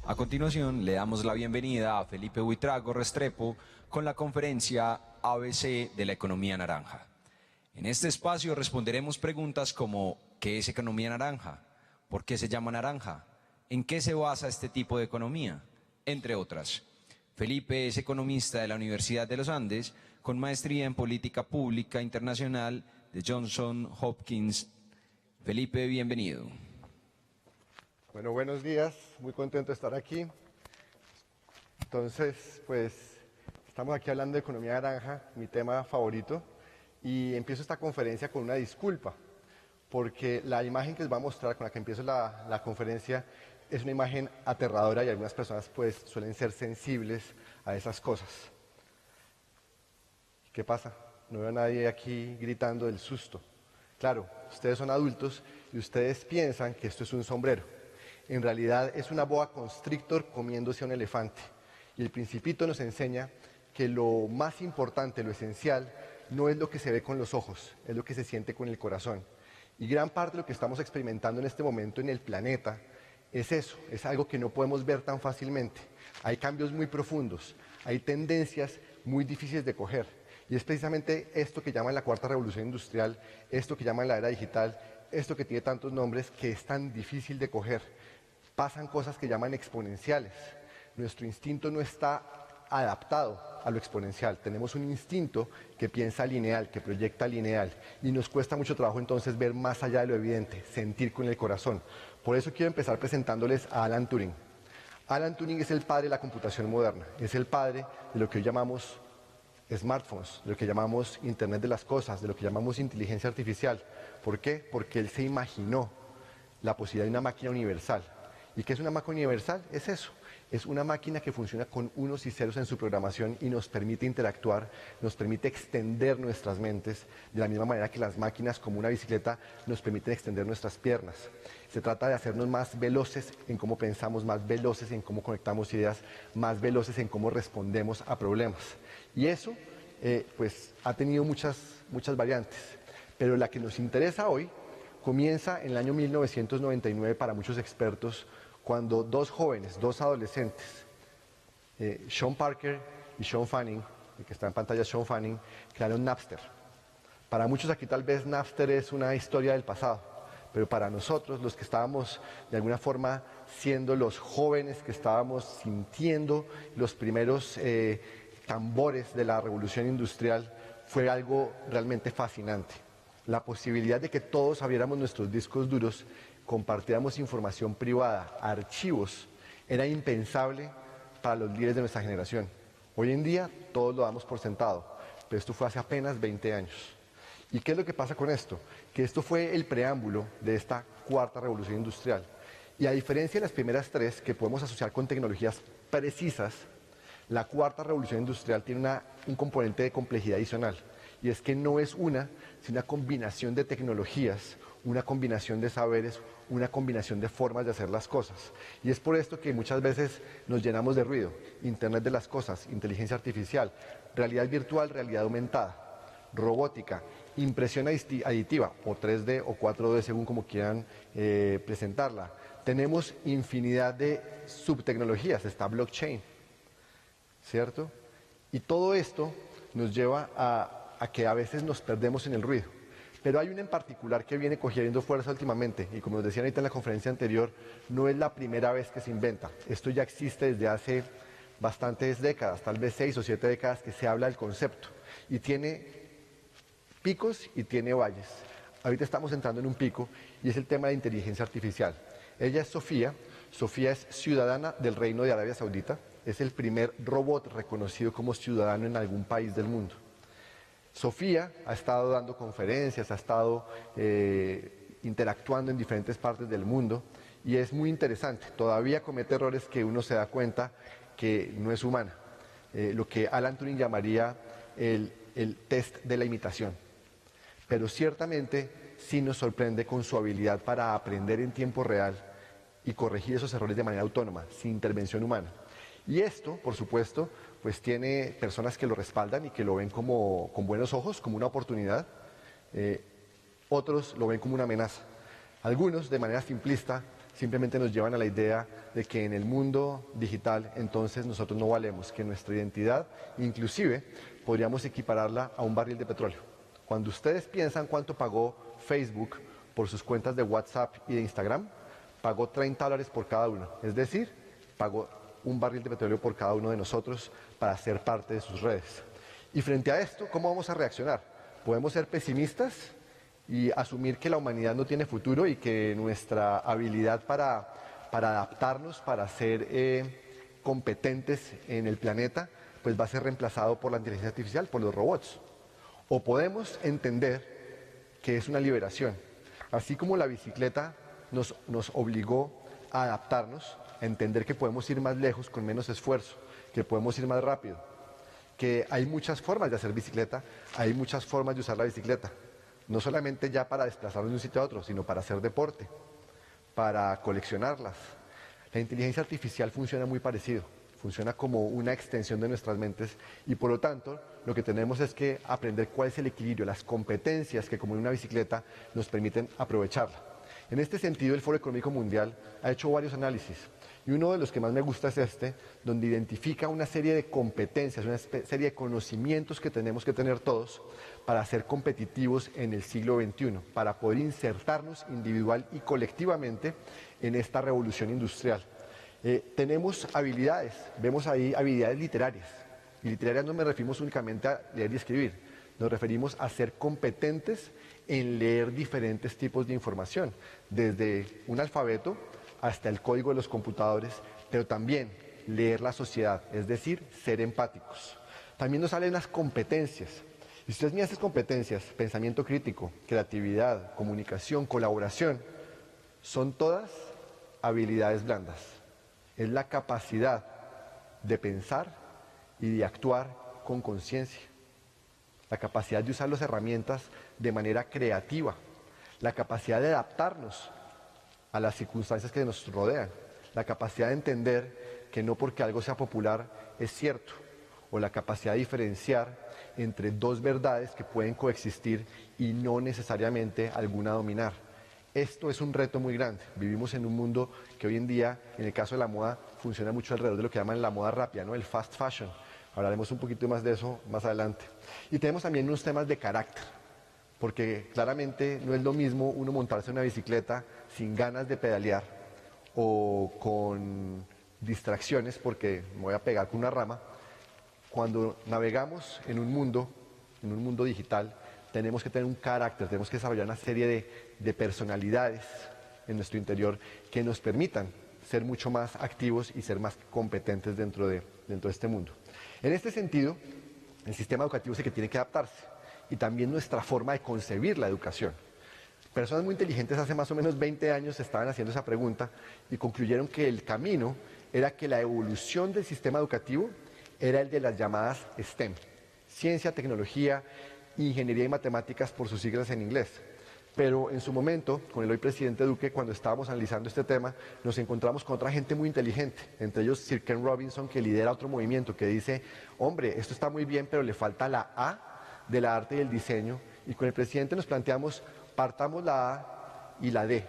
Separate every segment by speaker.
Speaker 1: A continuación, le damos la bienvenida a Felipe Buitrago Restrepo con la conferencia ABC de la economía naranja. En este espacio responderemos preguntas como ¿qué es economía naranja? ¿Por qué se llama naranja? ¿En qué se basa este tipo de economía? Entre otras. Felipe es economista de la Universidad de los Andes con maestría en política pública internacional de Johnson Hopkins. Felipe, bienvenido.
Speaker 2: Bueno, buenos días, muy contento de estar aquí. Entonces, pues, estamos aquí hablando de economía naranja, mi tema favorito, y empiezo esta conferencia con una disculpa, porque la imagen que les voy a mostrar, con la que empiezo la conferencia, es una imagen aterradora y algunas personas pues suelen ser sensibles a esas cosas. ¿Qué pasa? No veo a nadie aquí gritando del susto. Claro, ustedes son adultos y ustedes piensan que esto es un sombrero. En realidad es una boa constrictor comiéndose a un elefante. Y el Principito nos enseña que lo más importante, lo esencial, no es lo que se ve con los ojos, es lo que se siente con el corazón. Y gran parte de lo que estamos experimentando en este momento en el planeta es eso, es algo que no podemos ver tan fácilmente. Hay cambios muy profundos, hay tendencias muy difíciles de coger. Y es precisamente esto que llaman la cuarta revolución industrial, esto que llaman la era digital, esto que tiene tantos nombres, que es tan difícil de coger. Pasan cosas que llaman exponenciales. Nuestro instinto no está adaptado a lo exponencial. Tenemos un instinto que piensa lineal, que proyecta lineal. Y nos cuesta mucho trabajo entonces ver más allá de lo evidente, sentir con el corazón. Por eso quiero empezar presentándoles a Alan Turing. Alan Turing es el padre de la computación moderna. Es el padre de lo que hoy llamamos smartphones, de lo que llamamos Internet de las cosas, de lo que llamamos inteligencia artificial. ¿Por qué? Porque él se imaginó la posibilidad de una máquina universal. ¿Y qué es una máquina universal? Es eso, es una máquina que funciona con unos y ceros en su programación y nos permite interactuar, nos permite extender nuestras mentes, de la misma manera que las máquinas, como una bicicleta, nos permiten extender nuestras piernas. Se trata de hacernos más veloces en cómo pensamos, más veloces en cómo conectamos ideas, más veloces en cómo respondemos a problemas. Y eso, pues, ha tenido muchas variantes, pero la que nos interesa hoy comienza en el año 1999 para muchos expertos, cuando dos jóvenes, dos adolescentes, Sean Parker y Sean Fanning, el que está en pantalla es Sean Fanning, crearon Napster. Para muchos aquí tal vez Napster es una historia del pasado, pero para nosotros, los que estábamos de alguna forma siendo los jóvenes, que estábamos sintiendo los primeros tambores de la revolución industrial, fue algo realmente fascinante. La posibilidad de que todos abriéramos nuestros discos duros, compartiéramos información privada, archivos, era impensable para los líderes de nuestra generación. Hoy en día todos lo damos por sentado, pero esto fue hace apenas 20 años. ¿Y qué es lo que pasa con esto? Que esto fue el preámbulo de esta cuarta revolución industrial. Y a diferencia de las primeras tres, que podemos asociar con tecnologías precisas, la cuarta revolución industrial tiene un componente de complejidad adicional. Y es que no es una, sino una combinación de tecnologías, una combinación de saberes, una combinación de formas de hacer las cosas. Y es por esto que muchas veces nos llenamos de ruido. Internet de las cosas, inteligencia artificial, realidad virtual, realidad aumentada, robótica, impresión aditiva, o 3D o 4D, según como quieran presentarla. Tenemos infinidad de subtecnologías, está blockchain, ¿cierto? Y todo esto nos lleva a que a veces nos perdemos en el ruido. Pero hay una en particular que viene cogiendo fuerza últimamente, y como nos decían ahorita en la conferencia anterior, no es la primera vez que se inventa. Esto ya existe desde hace bastantes décadas, tal vez 6 o 7 décadas, que se habla del concepto. Y tiene picos y tiene valles. Ahorita estamos entrando en un pico, y es el tema de inteligencia artificial. Ella es Sofía. Sofía es ciudadana del Reino de Arabia Saudita. Es el primer robot reconocido como ciudadano en algún país del mundo. Sofía ha estado dando conferencias, ha estado interactuando en diferentes partes del mundo y es muy interesante. Todavía comete errores que uno se da cuenta que no es humana. Lo que Alan Turing llamaría el test de la imitación. Pero ciertamente sí nos sorprende con su habilidad para aprender en tiempo real y corregir esos errores de manera autónoma, sin intervención humana. Y esto, por supuesto, pues tiene personas que lo respaldan y que lo ven con buenos ojos, como una oportunidad. Otros lo ven como una amenaza. Algunos, de manera simplista, simplemente nos llevan a la idea de que en el mundo digital entonces nosotros no valemos, que nuestra identidad inclusive podríamos equipararla a un barril de petróleo. Cuando ustedes piensan cuánto pagó Facebook por sus cuentas de WhatsApp y de Instagram, pagó $30 por cada uno, es decir, pagó un barril de petróleo por cada uno de nosotros para ser parte de sus redes. Y frente a esto, ¿cómo vamos a reaccionar? ¿Podemos ser pesimistas y asumir que la humanidad no tiene futuro y que nuestra habilidad para adaptarnos, para ser competentes en el planeta, pues va a ser reemplazado por la inteligencia artificial, por los robots? ¿O podemos entender que es una liberación? Así como la bicicleta nos obligó a adaptarnos, a entender que podemos ir más lejos con menos esfuerzo, que podemos ir más rápido, que hay muchas formas de hacer bicicleta, hay muchas formas de usar la bicicleta, no solamente ya para desplazarnos de un sitio a otro, sino para hacer deporte, para coleccionarlas. La inteligencia artificial funciona muy parecido, funciona como una extensión de nuestras mentes y por lo tanto lo que tenemos es que aprender cuál es el equilibrio, las competencias que como en una bicicleta nos permiten aprovecharla. En este sentido, el Foro Económico Mundial ha hecho varios análisis y uno de los que más me gusta es este, donde identifica una serie de competencias, una serie de conocimientos que tenemos que tener todos para ser competitivos en el siglo XXI, para poder insertarnos individual y colectivamente en esta revolución industrial. Tenemos habilidades, vemos ahí habilidades literarias, y literarias no me referimos únicamente a leer y escribir, nos referimos a ser competentes en leer diferentes tipos de información, desde un alfabeto hasta el código de los computadores, pero también leer la sociedad, es decir, ser empáticos. También nos salen las competencias. Y ustedes miran esas competencias, pensamiento crítico, creatividad, comunicación, colaboración, son todas habilidades blandas. Es la capacidad de pensar y de actuar con conciencia. La capacidad de usar las herramientas de manera creativa, la capacidad de adaptarnos a las circunstancias que nos rodean, la capacidad de entender que no porque algo sea popular es cierto, o la capacidad de diferenciar entre dos verdades que pueden coexistir y no necesariamente alguna dominar. Esto es un reto muy grande. Vivimos en un mundo que hoy en día, en el caso de la moda, funciona mucho alrededor de lo que llaman la moda rápida, ¿no? El fast fashion. Hablaremos un poquito más de eso más adelante. Y tenemos también unos temas de carácter, porque claramente no es lo mismo uno montarse en una bicicleta sin ganas de pedalear o con distracciones porque me voy a pegar con una rama. Cuando navegamos en un mundo digital, tenemos que tener un carácter, tenemos que desarrollar una serie de personalidades en nuestro interior que nos permitan ser mucho más activos y ser más competentes dentro de este mundo. En este sentido, el sistema educativo es el que tiene que adaptarse y también nuestra forma de concebir la educación. Personas muy inteligentes hace más o menos 20 años estaban haciendo esa pregunta y concluyeron que el camino era que la evolución del sistema educativo era el de las llamadas STEM, ciencia, tecnología, ingeniería y matemáticas por sus siglas en inglés. Pero en su momento, con el hoy presidente Duque, cuando estábamos analizando este tema, nos encontramos con otra gente muy inteligente, entre ellos Sir Ken Robinson, que lidera otro movimiento que dice, hombre, esto está muy bien, pero le falta la A de la arte y el diseño, y con el presidente nos planteamos, partamos la A y la D,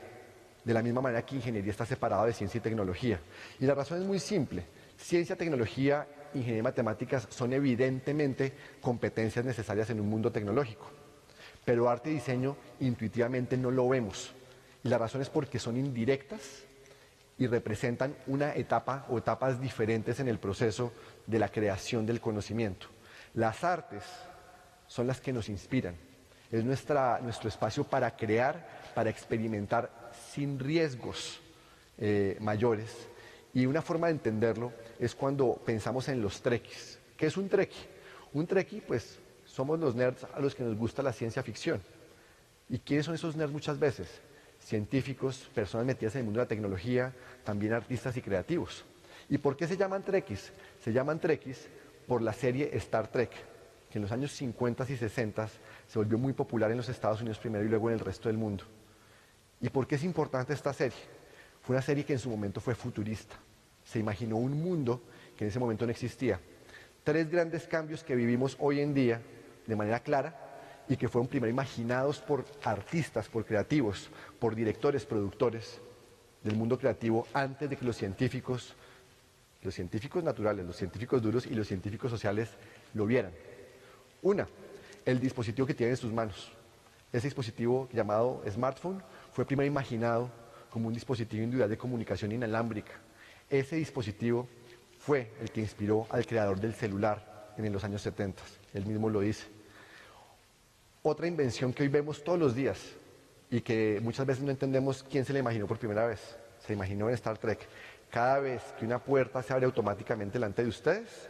Speaker 2: de la misma manera que ingeniería está separada de ciencia y tecnología. Y la razón es muy simple, ciencia, tecnología, ingeniería y matemáticas son evidentemente competencias necesarias en un mundo tecnológico. Pero arte y diseño intuitivamente no lo vemos. Y la razón es porque son indirectas y representan una etapa o etapas diferentes en el proceso de la creación del conocimiento. Las artes son las que nos inspiran. Es nuestro espacio para crear, para experimentar sin riesgos mayores. Y una forma de entenderlo es cuando pensamos en los trekkies. ¿Qué es un trekkie? Un trekkie, pues, somos los nerds a los que nos gusta la ciencia ficción. ¿Y quiénes son esos nerds muchas veces? Científicos, personas metidas en el mundo de la tecnología, también artistas y creativos. ¿Y por qué se llaman trekkies? Se llaman trekkies por la serie Star Trek, que en los años 50 y 60 se volvió muy popular en los Estados Unidos primero y luego en el resto del mundo. ¿Y por qué es importante esta serie? Fue una serie que en su momento fue futurista. Se imaginó un mundo que en ese momento no existía. 3 grandes cambios que vivimos hoy en día de manera clara y que fueron primero imaginados por artistas, por creativos, por directores, productores del mundo creativo antes de que los científicos naturales, los científicos duros y los científicos sociales lo vieran. Una, el dispositivo que tienen en sus manos. Ese dispositivo llamado smartphone fue primero imaginado como un dispositivo individual de comunicación inalámbrica. Ese dispositivo fue el que inspiró al creador del celular en los años 70, él mismo lo dice. Otra invención que hoy vemos todos los días y que muchas veces no entendemos quién se la imaginó por primera vez, se imaginó en Star Trek. Cada vez que una puerta se abre automáticamente delante de ustedes,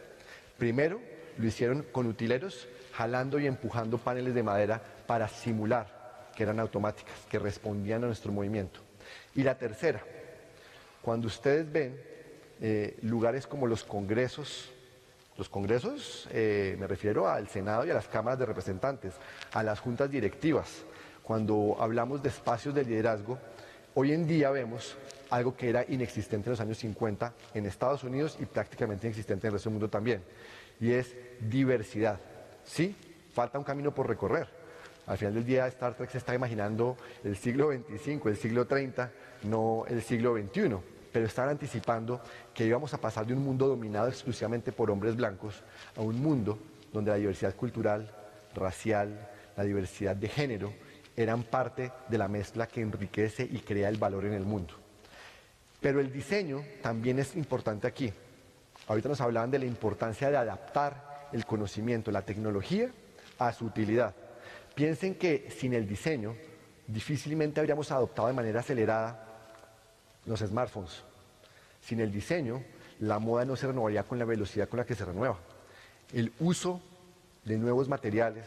Speaker 2: primero lo hicieron con utileros, jalando y empujando paneles de madera para simular que eran automáticas, que respondían a nuestro movimiento. Y la tercera, cuando ustedes ven lugares como los congresos, me refiero al Senado y a las cámaras de representantes, a las juntas directivas, cuando hablamos de espacios de liderazgo, hoy en día vemos algo que era inexistente en los años 50 en Estados Unidos y prácticamente inexistente en el resto del mundo también, y es diversidad. Sí, falta un camino por recorrer. Al final del día Star Trek se está imaginando el siglo XXV, el siglo 30, no el siglo XXI, pero están anticipando que íbamos a pasar de un mundo dominado exclusivamente por hombres blancos a un mundo donde la diversidad cultural, racial, la diversidad de género eran parte de la mezcla que enriquece y crea el valor en el mundo. Pero el diseño también es importante aquí. Ahorita nos hablaban de la importancia de adaptar el conocimiento, la tecnología, a su utilidad. Piensen que sin el diseño difícilmente habríamos adoptado de manera acelerada los smartphones. Sin el diseño, la moda no se renovaría con la velocidad con la que se renueva. El uso de nuevos materiales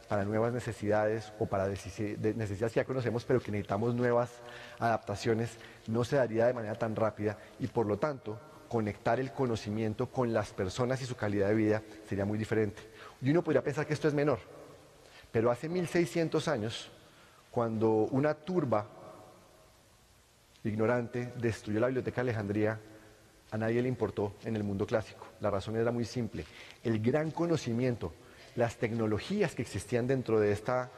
Speaker 2: para nuevas necesidades o para necesidades que ya conocemos pero que necesitamos nuevas adaptaciones no se daría de manera tan rápida y por lo tanto conectar el conocimiento con las personas y su calidad de vida sería muy diferente. Y uno podría pensar que esto es menor, pero hace 1600 años, cuando una turba ignorante destruyó la biblioteca de Alejandría, a nadie le importó en el mundo clásico. La razón era muy simple. El gran conocimiento, las tecnologías que existían dentro de esta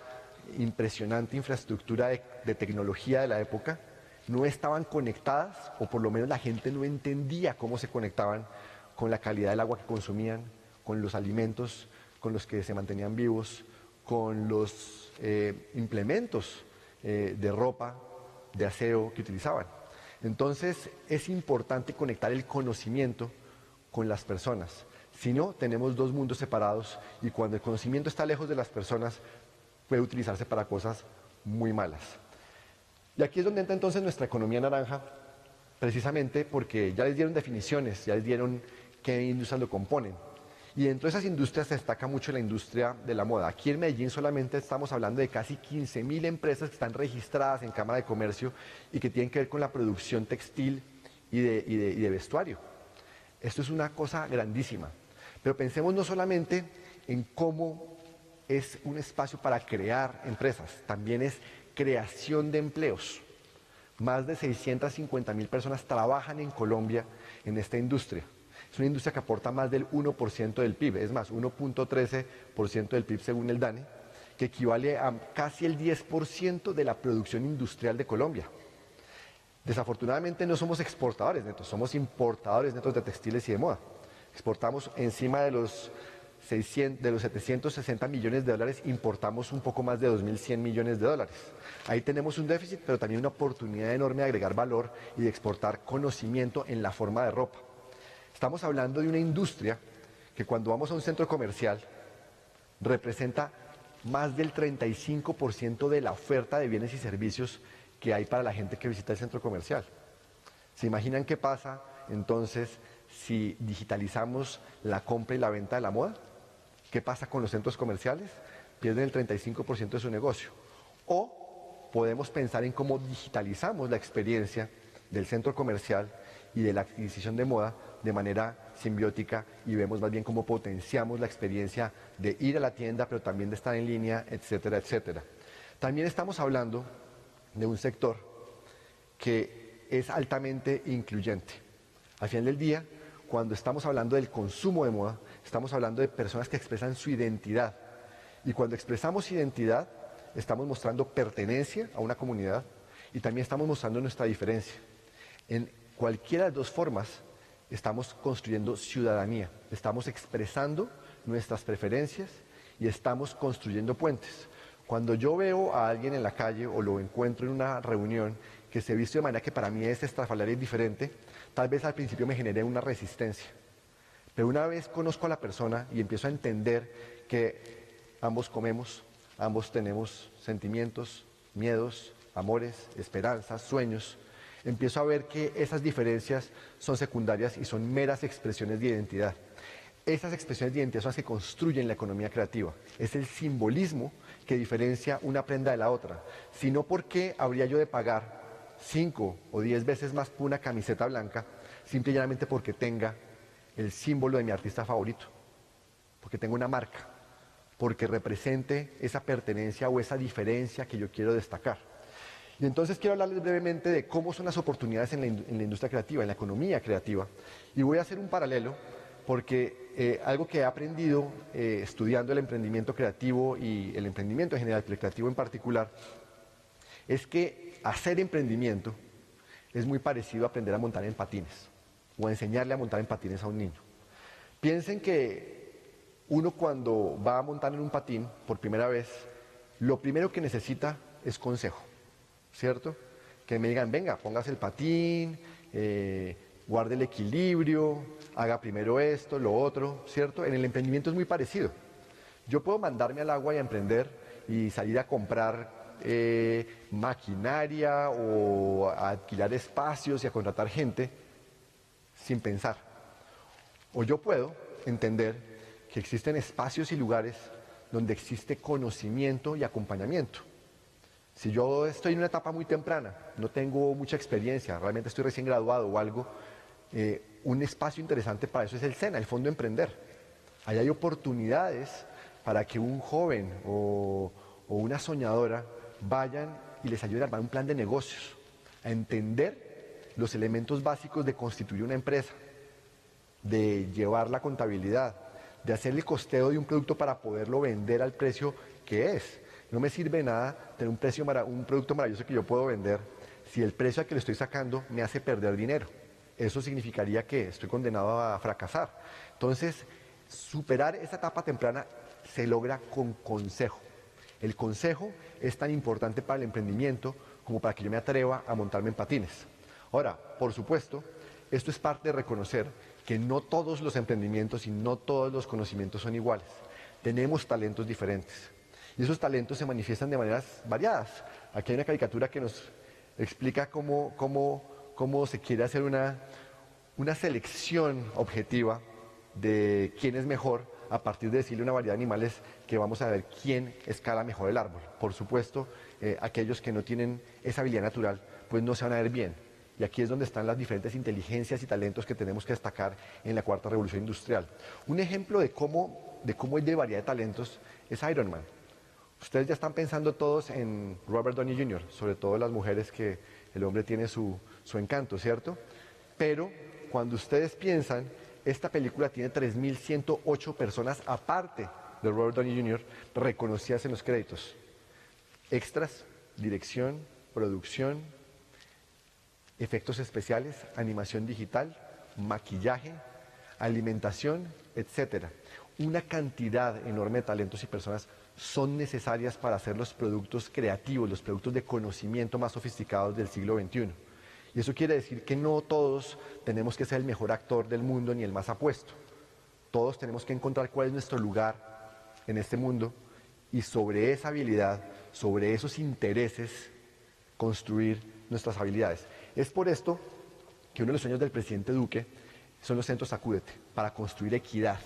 Speaker 2: impresionante infraestructura de tecnología de la época, no estaban conectadas, o por lo menos la gente no entendía cómo se conectaban con la calidad del agua que consumían, con los alimentos con los que se mantenían vivos, con los implementos de ropa, de aseo que utilizaban. Entonces es importante conectar el conocimiento con las personas. Si no, tenemos dos mundos separados y cuando el conocimiento está lejos de las personas puede utilizarse para cosas muy malas. Y aquí es donde entra entonces nuestra economía naranja, precisamente porque ya les dieron definiciones, ya les dieron qué industrias lo componen. Y dentro de esas industrias se destaca mucho la industria de la moda. Aquí en Medellín solamente estamos hablando de casi 15.000 empresas que están registradas en Cámara de Comercio y que tienen que ver con la producción textil y de vestuario. Esto es una cosa grandísima. Pero pensemos no solamente en cómo es un espacio para crear empresas, también es creación de empleos. Más de 650.000 personas trabajan en Colombia en esta industria. Es una industria que aporta más del 1% del PIB, es más, 1.13% del PIB según el DANE, que equivale a casi el 10% de la producción industrial de Colombia. Desafortunadamente no somos exportadores netos, somos importadores netos de textiles y de moda. Exportamos encima de los 760 millones de dólares, importamos un poco más de 2.100 millones de dólares. Ahí tenemos un déficit, pero también una oportunidad enorme de agregar valor y de exportar conocimiento en la forma de ropa. Estamos hablando de una industria que cuando vamos a un centro comercial representa más del 35% de la oferta de bienes y servicios que hay para la gente que visita el centro comercial. ¿Se imaginan qué pasa entonces si digitalizamos la compra y la venta de la moda? ¿Qué pasa con los centros comerciales? Pierden el 35% de su negocio. O podemos pensar en cómo digitalizamos la experiencia del centro comercial y de la adquisición de moda de manera simbiótica y vemos más bien cómo potenciamos la experiencia de ir a la tienda, pero también de estar en línea, etcétera, etcétera. También estamos hablando de un sector que es altamente incluyente. Al final del día, cuando estamos hablando del consumo de moda, estamos hablando de personas que expresan su identidad. Y cuando expresamos identidad, estamos mostrando pertenencia a una comunidad y también estamos mostrando nuestra diferencia. En cualquiera de las dos formas estamos construyendo ciudadanía, estamos expresando nuestras preferencias y estamos construyendo puentes. Cuando yo veo a alguien en la calle o lo encuentro en una reunión que se viste de manera que para mí es estrafalaria y diferente, tal vez al principio me genere una resistencia. Pero una vez conozco a la persona y empiezo a entender que ambos comemos, ambos tenemos sentimientos, miedos, amores, esperanzas, sueños, empiezo a ver que esas diferencias son secundarias y son meras expresiones de identidad. Esas expresiones de identidad son las que construyen la economía creativa. Es el simbolismo que diferencia una prenda de la otra. Si no, ¿por qué habría yo de pagar 5 o 10 veces más por una camiseta blanca, simple y llanamente porque tenga el símbolo de mi artista favorito? Porque tengo una marca, porque represente esa pertenencia o esa diferencia que yo quiero destacar. Y entonces quiero hablarles brevemente de cómo son las oportunidades en la industria creativa, en la economía creativa. Y voy a hacer un paralelo porque algo que he aprendido estudiando el emprendimiento creativo y el emprendimiento en general, el creativo en particular, es que hacer emprendimiento es muy parecido a aprender a montar en patines o a enseñarle a montar en patines a un niño. Piensen que uno cuando va a montar en un patín por primera vez, lo primero que necesita es consejo, ¿cierto? Que me digan, venga, póngase el patín, guarde el equilibrio, haga primero esto, lo otro, ¿cierto? En el emprendimiento es muy parecido. Yo puedo mandarme al agua y emprender y salir a comprar maquinaria o a alquilar espacios y a contratar gente sin pensar. O yo puedo entender que existen espacios y lugares donde existe conocimiento y acompañamiento. Si yo estoy en una etapa muy temprana, no tengo mucha experiencia, realmente estoy recién graduado o algo, un espacio interesante para eso es el SENA, el Fondo Emprender. Ahí hay oportunidades para que un joven o una soñadora vayan y les ayuden a armar un plan de negocios, a entender los elementos básicos de constituir una empresa, de llevar la contabilidad, de hacer el costeo de un producto para poderlo vender al precio que es. No me sirve nada tener un producto maravilloso que yo puedo vender si el precio al que le estoy sacando me hace perder dinero. Eso significaría que estoy condenado a fracasar. Entonces, superar esa etapa temprana se logra con consejo. El consejo es tan importante para el emprendimiento como para que yo me atreva a montarme en patines. Ahora, por supuesto, esto es parte de reconocer que no todos los emprendimientos y no todos los conocimientos son iguales. Tenemos talentos diferentes y esos talentos se manifiestan de maneras variadas. Aquí hay una caricatura que nos explica cómo se quiere hacer una selección objetiva de quién es mejor a partir de decirle una variedad de animales que vamos a ver quién escala mejor el árbol. Por supuesto, aquellos que no tienen esa habilidad natural, pues no se van a ver bien. Y aquí es donde están las diferentes inteligencias y talentos que tenemos que destacar en la cuarta revolución industrial. Un ejemplo de cómo hay de variedad de talentos es Iron Man. Ustedes ya están pensando todos en Robert Downey Jr., sobre todo las mujeres, que el hombre tiene su encanto, ¿cierto? Pero cuando ustedes piensan, esta película tiene 3.108 personas aparte de Robert Downey Jr. reconocidas en los créditos. Extras, dirección, producción, efectos especiales, animación digital, maquillaje, alimentación, etcétera. Una cantidad enorme de talentos y personas son necesarias para hacer los productos creativos, los productos de conocimiento más sofisticados del siglo XXI. Y eso quiere decir que no todos tenemos que ser el mejor actor del mundo ni el más apuesto. Todos tenemos que encontrar cuál es nuestro lugar en este mundo y sobre esa habilidad, sobre esos intereses, construir nuestras habilidades. Es por esto que uno de los sueños del presidente Duque son los centros Sacúdete, para construir equidad.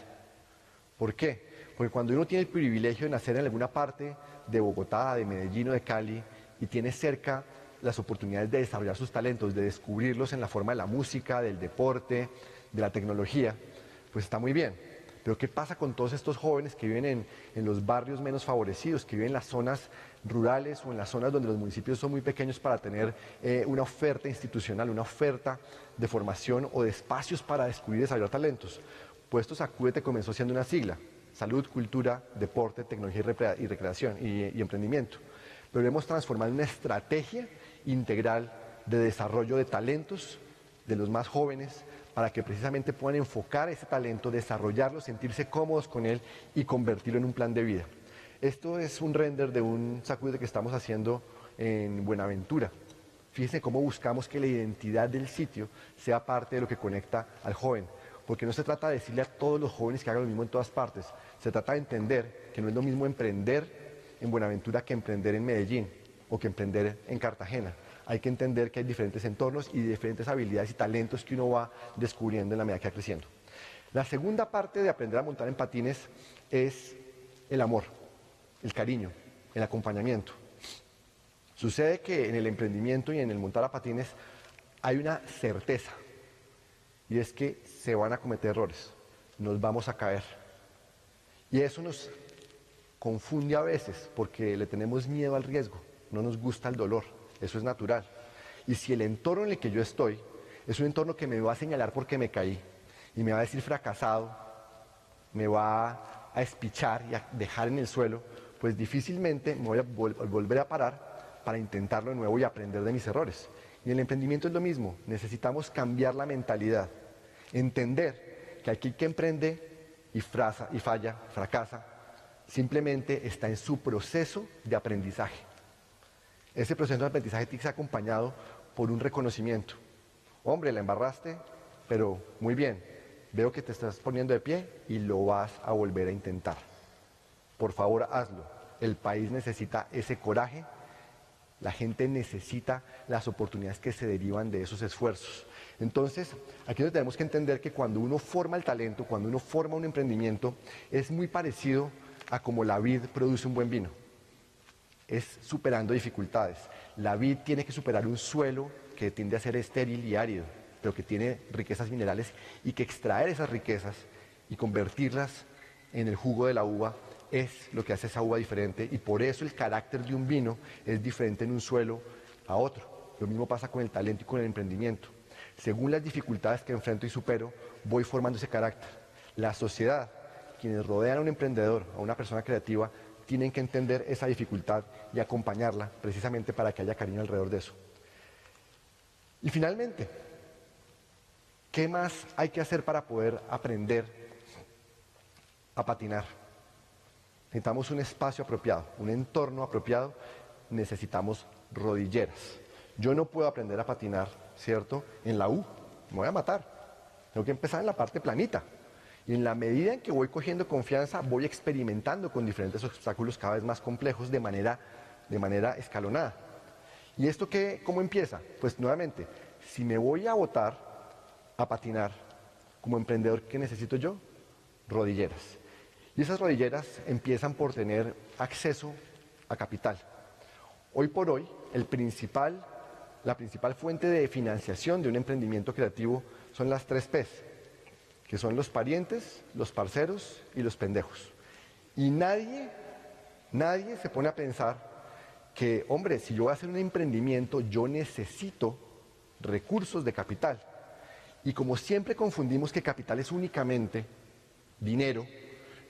Speaker 2: ¿Por qué? Porque cuando uno tiene el privilegio de nacer en alguna parte de Bogotá, de Medellín o de Cali y tiene cerca las oportunidades de desarrollar sus talentos, de descubrirlos en la forma de la música, del deporte, de la tecnología, pues está muy bien. Pero ¿qué pasa con todos estos jóvenes que viven en los barrios menos favorecidos, que viven en las zonas rurales o en las zonas donde los municipios son muy pequeños para tener una oferta institucional, una oferta de formación o de espacios para descubrir y desarrollar talentos? Pues esto Sacúdete comenzó siendo una sigla: salud, cultura, deporte, tecnología y recreación y emprendimiento. Pero lo hemos transformado en una estrategia integral de desarrollo de talentos de los más jóvenes, para que precisamente puedan enfocar ese talento, desarrollarlo, sentirse cómodos con él y convertirlo en un plan de vida. Esto es un render de un sacude que estamos haciendo en Buenaventura. Fíjense cómo buscamos que la identidad del sitio sea parte de lo que conecta al joven, porque no se trata de decirle a todos los jóvenes que hagan lo mismo en todas partes, se trata de entender que no es lo mismo emprender en Buenaventura que emprender en Medellín o que emprender en Cartagena. Hay que entender que hay diferentes entornos y diferentes habilidades y talentos que uno va descubriendo en la medida que va creciendo. La segunda parte de aprender a montar en patines es el amor, el cariño, el acompañamiento. Sucede que en el emprendimiento y en el montar a patines hay una certeza, y es que se van a cometer errores, nos vamos a caer. Y eso nos confunde a veces porque le tenemos miedo al riesgo, no nos gusta el dolor, eso es natural. Y si el entorno en el que yo estoy es un entorno que me va a señalar porque me caí y me va a decir fracasado, me va a espichar y a dejar en el suelo, pues difícilmente me voy a volver a parar para intentarlo de nuevo y aprender de mis errores. Y en el emprendimiento es lo mismo, necesitamos cambiar la mentalidad, entender que aquel que emprende y falla, fracasa, simplemente está en su proceso de aprendizaje. Ese proceso de aprendizaje tiene que ser acompañado por un reconocimiento. Hombre, la embarraste, pero muy bien, veo que te estás poniendo de pie y lo vas a volver a intentar. Por favor, hazlo. El país necesita ese coraje, la gente necesita las oportunidades que se derivan de esos esfuerzos. Entonces, aquí tenemos que entender que cuando uno forma el talento, cuando uno forma un emprendimiento, es muy parecido a como la vid produce un buen vino. Es superando dificultades. La vid tiene que superar un suelo que tiende a ser estéril y árido, pero que tiene riquezas minerales y que extraer esas riquezas y convertirlas en el jugo de la uva es lo que hace esa uva diferente, y por eso el carácter de un vino es diferente en un suelo a otro. Lo mismo pasa con el talento y con el emprendimiento. Según las dificultades que enfrento y supero, voy formando ese carácter. La sociedad, quienes rodean a un emprendedor, a una persona creativa, tienen que entender esa dificultad y acompañarla precisamente para que haya cariño alrededor de eso. Y finalmente, ¿qué más hay que hacer para poder aprender a patinar? Necesitamos un espacio apropiado, un entorno apropiado, necesitamos rodilleras. Yo no puedo aprender a patinar, ¿cierto? En la U, me voy a matar. Tengo que empezar en la parte planita. Y en la medida en que voy cogiendo confianza, voy experimentando con diferentes obstáculos cada vez más complejos de manera escalonada. ¿Y esto cómo empieza? Pues nuevamente, si me voy a botar a patinar como emprendedor, ¿qué necesito yo? Rodilleras. Y esas rodilleras empiezan por tener acceso a capital. Hoy por hoy, la principal fuente de financiación de un emprendimiento creativo son las 3 P's, que son los parientes, los parceros y los pendejos. Y nadie se pone a pensar que, hombre, si yo voy a hacer un emprendimiento, yo necesito recursos de capital. Y como siempre confundimos que capital es únicamente dinero,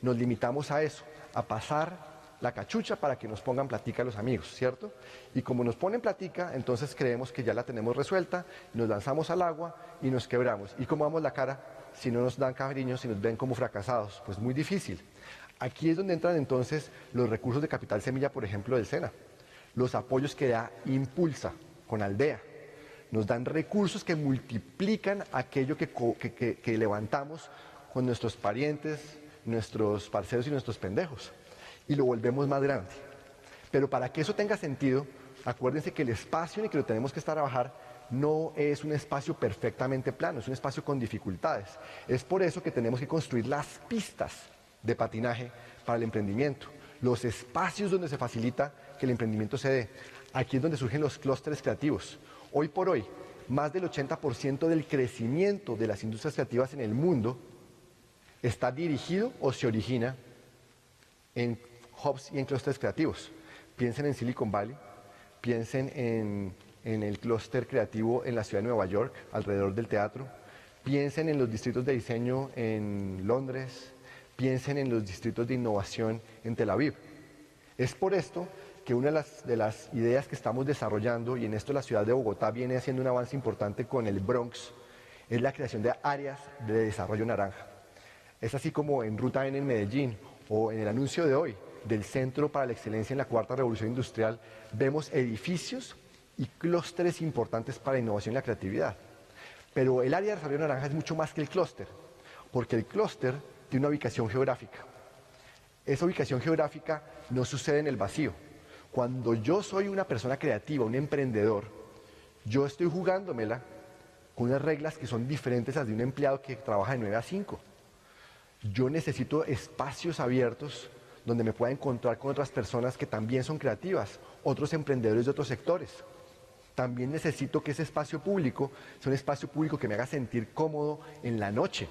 Speaker 2: nos limitamos a eso, a pasar la cachucha para que nos pongan platica los amigos, ¿cierto? Y como nos ponen platica, entonces creemos que ya la tenemos resuelta, nos lanzamos al agua y nos quebramos. ¿Y cómo vamos la cara si no nos dan cariño, si nos ven como fracasados? Pues muy difícil. Aquí es donde entran entonces los recursos de Capital Semilla, por ejemplo, del SENA. Los apoyos que da Impulsa con Aldea. Nos dan recursos que multiplican aquello que levantamos con nuestros parientes, nuestros parceros y nuestros pendejos, y lo volvemos más grande. Pero para que eso tenga sentido, acuérdense que el espacio en el que lo tenemos que estar a trabajar no es un espacio perfectamente plano, es un espacio con dificultades. Es por eso que tenemos que construir las pistas de patinaje para el emprendimiento, los espacios donde se facilita que el emprendimiento se dé. Aquí es donde surgen los clústeres creativos. Hoy por hoy, más del 80% del crecimiento de las industrias creativas en el mundo está dirigido o se origina en hubs y en clústeres creativos. Piensen en Silicon Valley, piensen en el clúster creativo en la ciudad de Nueva York, alrededor del teatro, piensen en los distritos de diseño en Londres, piensen en los distritos de innovación en Tel Aviv. Es por esto que una de las ideas que estamos desarrollando, y en esto la ciudad de Bogotá viene haciendo un avance importante con el Bronx es la creación de áreas de desarrollo naranja. Es así como en Ruta N en Medellín o en el anuncio de hoy del Centro para la Excelencia en la Cuarta Revolución Industrial, vemos edificios y clústeres importantes para la innovación y la creatividad. Pero el área de desarrollo naranja es mucho más que el clúster, porque el clúster tiene una ubicación geográfica. Esa ubicación geográfica no sucede en el vacío. Cuando yo soy una persona creativa, un emprendedor, yo estoy jugándomela con unas reglas que son diferentes a las de un empleado que trabaja de 9 a 5. Yo necesito espacios abiertos donde me pueda encontrar con otras personas que también son creativas, otros emprendedores de otros sectores. También necesito que ese espacio público sea un espacio público que me haga sentir cómodo en la noche.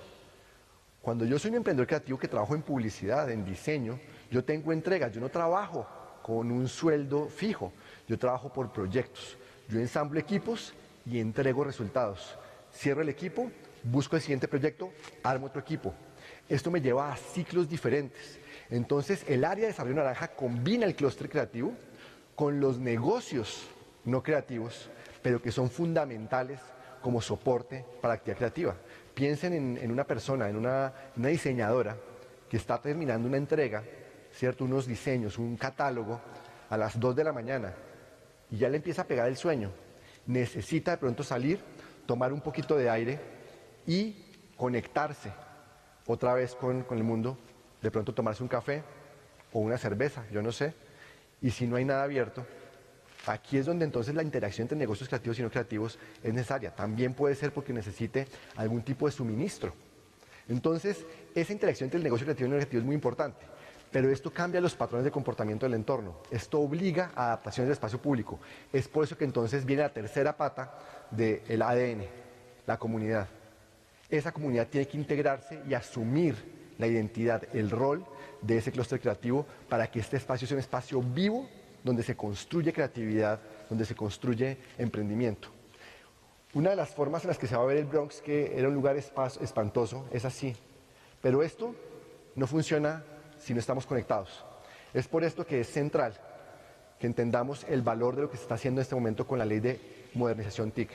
Speaker 2: Cuando yo soy un emprendedor creativo que trabajo en publicidad, en diseño, yo tengo entregas, yo no trabajo con un sueldo fijo, yo trabajo por proyectos. Yo ensamblo equipos y entrego resultados. Cierro el equipo, busco el siguiente proyecto, armo otro equipo. Esto me lleva a ciclos diferentes. Entonces, el área de desarrollo naranja combina el clúster creativo con los negocios no creativos, pero que son fundamentales como soporte para la actividad creativa. Piensen en una persona, en una diseñadora que está terminando una entrega, ¿cierto? Unos diseños, un catálogo a las 2 de la mañana y ya le empieza a pegar el sueño. Necesita de pronto salir, tomar un poquito de aire y conectarse otra vez con el mundo, de pronto tomarse un café o una cerveza, yo no sé, y si no hay nada abierto, aquí es donde entonces la interacción entre negocios creativos y no creativos es necesaria. También puede ser porque necesite algún tipo de suministro. Entonces, esa interacción entre el negocio creativo y no creativo es muy importante, pero esto cambia los patrones de comportamiento del entorno. Esto obliga a adaptaciones del espacio público. Es por eso que entonces viene la tercera pata del ADN, la comunidad. Esa comunidad tiene que integrarse y asumir la identidad, el rol de ese clúster creativo para que este espacio sea un espacio vivo donde se construye creatividad, donde se construye emprendimiento. Una de las formas en las que se va a ver el Bronx, que era un lugar espantoso, es así. Pero esto no funciona si no estamos conectados. Es por esto que es central que entendamos el valor de lo que se está haciendo en este momento con la ley de modernización TIC.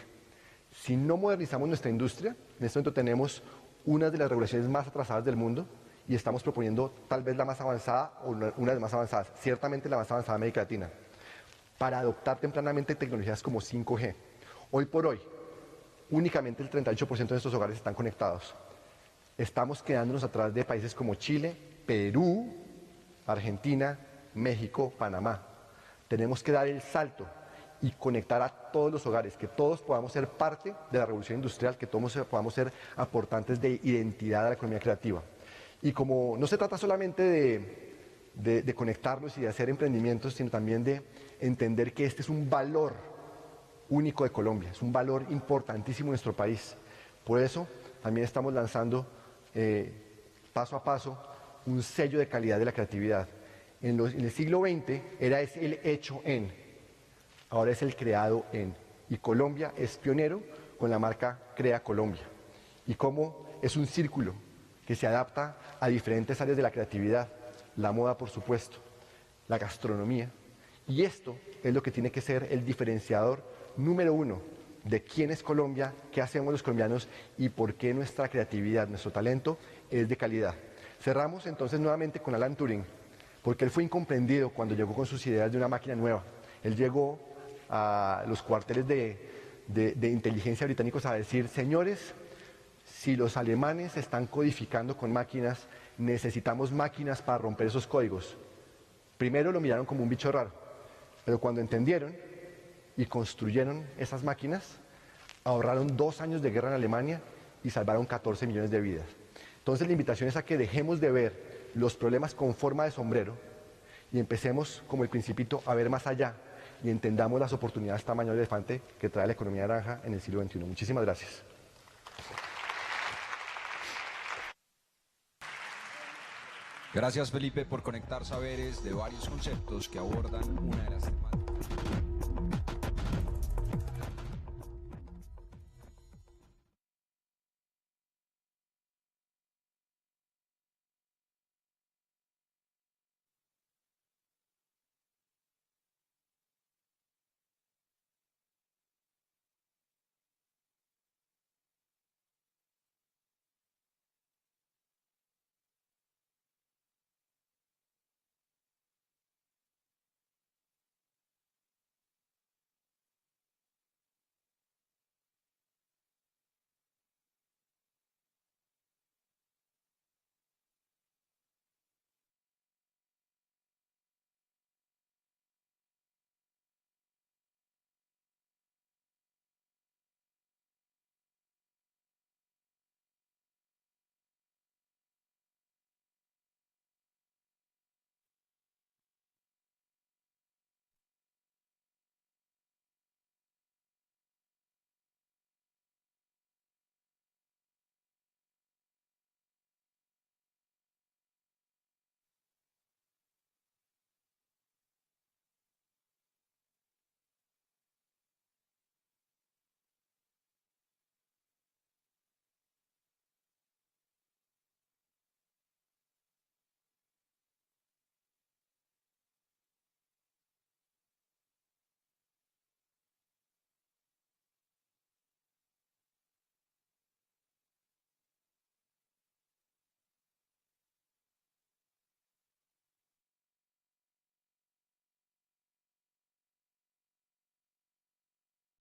Speaker 2: Si no modernizamos nuestra industria, en este momento tenemos una de las regulaciones más atrasadas del mundo y estamos proponiendo tal vez la más avanzada o una de las más avanzadas, ciertamente la más avanzada de América Latina, para adoptar tempranamente tecnologías como 5G. Hoy por hoy, únicamente el 38% de estos hogares están conectados. Estamos quedándonos atrás de países como Chile, Perú, Argentina, México, Panamá. Tenemos que dar el salto y conectar a todos los hogares, que todos podamos ser parte de la revolución industrial, que todos podamos ser aportantes de identidad a la economía creativa. Y como no se trata solamente de conectarnos y de hacer emprendimientos, sino también de entender que este es un valor único de Colombia, es un valor importantísimo en nuestro país. Por eso también estamos lanzando paso a paso un sello de calidad de la creatividad. En el siglo XX es el hecho en, ahora es el creado en. Y Colombia es pionero con la marca Crea Colombia. Y cómo es un círculo que se adapta a diferentes áreas de la creatividad, la moda por supuesto, la gastronomía. Y esto es lo que tiene que ser el diferenciador número uno de quién es Colombia, qué hacemos los colombianos y por qué nuestra creatividad, nuestro talento es de calidad. Cerramos entonces nuevamente con Alan Turing, porque él fue incomprendido cuando llegó con sus ideas de una máquina nueva. Él llegó a los cuarteles de inteligencia británicos a decir: señores, si los alemanes están codificando con máquinas, necesitamos máquinas para romper esos códigos. Primero lo miraron como un bicho raro, pero cuando entendieron y construyeron esas máquinas, ahorraron 2 años de guerra en Alemania y salvaron 14 millones de vidas. Entonces la invitación es a que dejemos de ver los problemas con forma de sombrero y empecemos, como el Principito, a ver más allá y entendamos las oportunidades tamaño de elefante que trae la economía naranja en el siglo XXI. Muchísimas gracias.
Speaker 1: Gracias, Felipe, por conectar saberes de varios conceptos que abordan una de las temáticas.